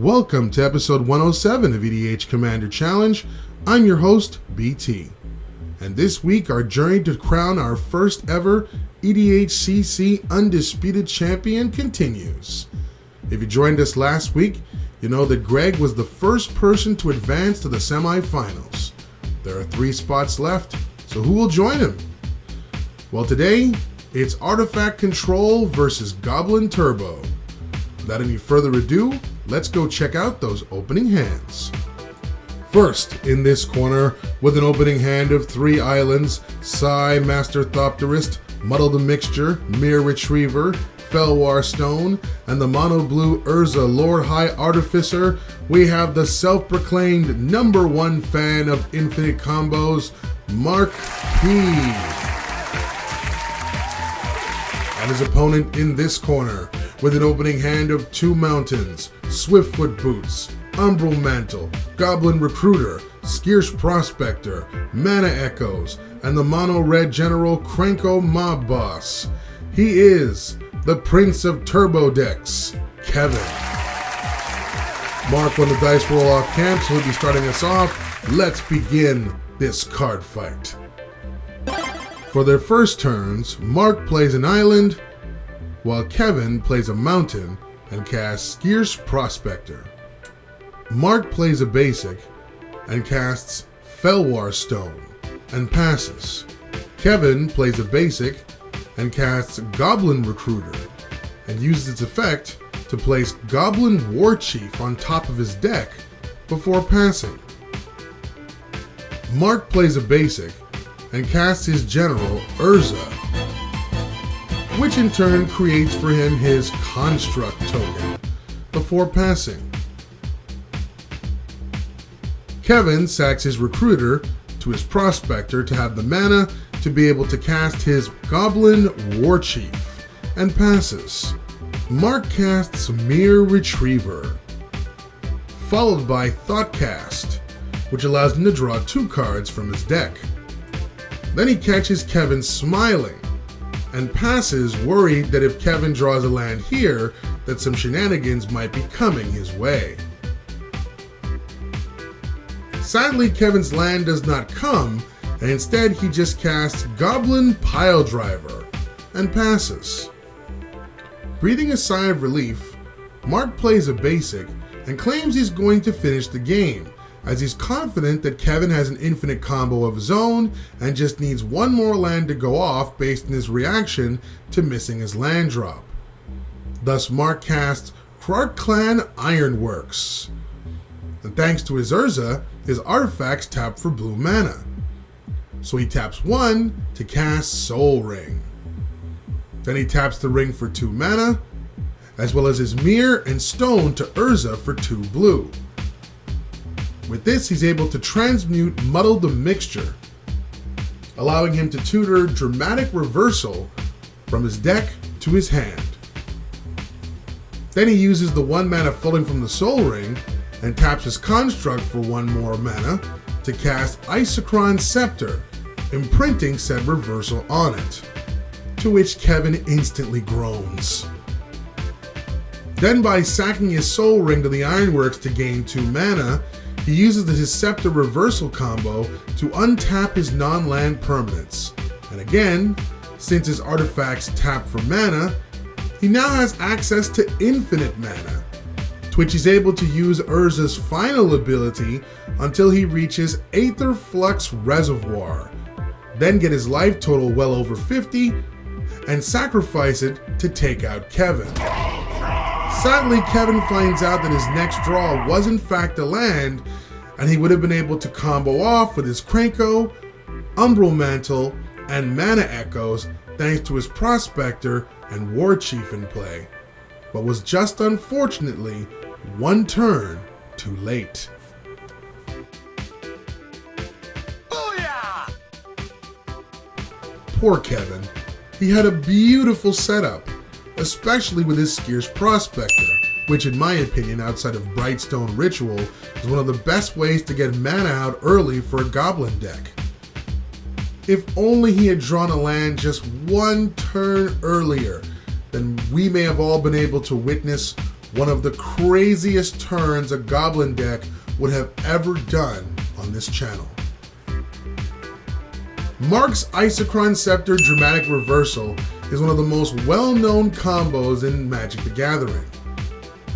Welcome to episode 107 of EDH Commander Challenge. I'm your host, BT. And this week, our journey to crown our first ever EDHCC Undisputed Champion continues. If you joined us last week, you know that Greg was the first person to advance to the semifinals. There are 3 spots left, so who will join him? Well, today, it's Artifact Control versus Goblin Turbo. Without any further ado, let's go check out those opening hands. First, in this corner, with an opening hand of 3 islands, Psy, Master Thopterist, Muddle the Mixture, Mere Retriever, Felwar Stone, and the mono blue Urza Lord High Artificer, we have the self-proclaimed #1 fan of infinite combos, Mark P. And his opponent in this corner, with an opening hand of 2 mountains, Swiftfoot Boots, Umbral Mantle, Goblin Recruiter, Skirsh Prospector, Mana Echoes, and the mono red general Krenko Mob Boss. He is the Prince of Turbo Decks, Kevin. Mark on the dice roll off camp, so he'll be starting us off. Let's begin this card fight. For their first turns, Mark plays an island, while Kevin plays a mountain and casts Skirsh Prospector. Mark plays a basic and casts Felwar Stone and passes. Kevin plays a basic and casts Goblin Recruiter and uses its effect to place Goblin Warchief on top of his deck before passing. Mark plays a basic and casts his general Urza, which in turn creates for him his Construct token before passing. Kevin sacks his Recruiter to his Prospector to have the mana to be able to cast his Goblin Warchief and passes. Mark casts Mere Retriever, followed by Thoughtcast, which allows him to draw 2 cards from his deck. Then he catches Kevin smiling and passes, worried that if Kevin draws a land here, that some shenanigans might be coming his way. Sadly, Kevin's land does not come, and instead he just casts Goblin Piledriver and passes. Breathing a sigh of relief, Mark plays a basic and claims he's going to finish the game, as he's confident that Kevin has an infinite combo of his own and just needs 1 more land to go off based on his reaction to missing his land drop. Thus, Mark casts KrarkClan Ironworks. And thanks to his Urza, his artifacts tap for blue mana. So he taps 1 to cast Soul Ring. Then he taps the ring for 2 mana, as well as his Mirror and Stone to Urza for 2 blue. With this, he's able to transmute Muddle the Mixture, allowing him to tutor Dramatic Reversal from his deck to his hand. Then he uses the 1 mana floating from the Soul Ring and taps his Construct for 1 more mana to cast Isochron Scepter, imprinting said reversal on it, to which Kevin instantly groans. Then, by sacking his Soul Ring to the Ironworks to gain 2 mana, he uses his Scepter Reversal combo to untap his non-land permanents. And again, since his artifacts tap for mana, he now has access to infinite mana, to which he's able to use Urza's final ability until he reaches Aether Flux Reservoir, then get his life total well over 50, and sacrifice it to take out Kevin. Sadly, Kevin finds out that his next draw was in fact a land, and he would have been able to combo off with his Krenko, Umbral Mantle, and Mana Echoes thanks to his Prospector and Warchief in play, but was just unfortunately 1 turn too late. Booyah! Poor Kevin. He had a beautiful setup, especially with his Skirsh Prospector, which in my opinion, outside of Brightstone Ritual, is one of the best ways to get mana out early for a Goblin deck. If only he had drawn a land just 1 turn earlier, then we may have all been able to witness one of the craziest turns a Goblin deck would have ever done on this channel. Mark's Isochron Scepter Dramatic Reversal is one of the most well-known combos in Magic the Gathering.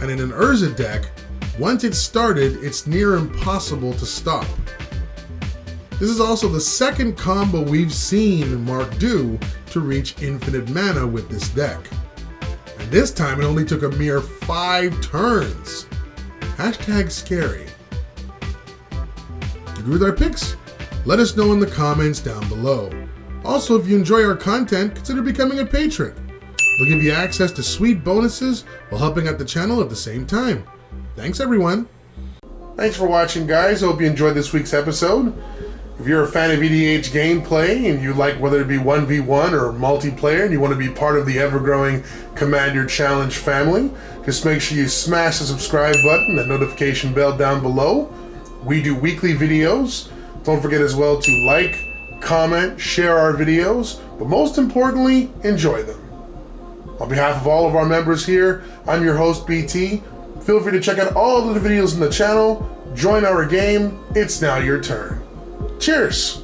And in an Urza deck, once it's started, it's near impossible to stop. This is also the second combo we've seen Mark do to reach infinite mana with this deck. And this time it only took a mere 5 turns. Hashtag scary. Agree with our picks? Let us know in the comments down below. Also, if you enjoy our content, consider becoming a patron. We'll give you access to sweet bonuses while helping out the channel at the same time. Thanks everyone. Thanks for watching, guys. Hope you enjoyed this week's episode. If you're a fan of EDH gameplay and you like whether it be 1v1 or multiplayer and you want to be part of the ever-growing Commander Challenge family, just make sure you smash the subscribe button and notification bell down below. We do weekly videos. Don't forget as well to like, comment, share our videos, but most importantly, enjoy them. On behalf of all of our members here, I'm your host, BT. Feel free to check out all of the videos in the channel, join our game, it's now your turn. Cheers!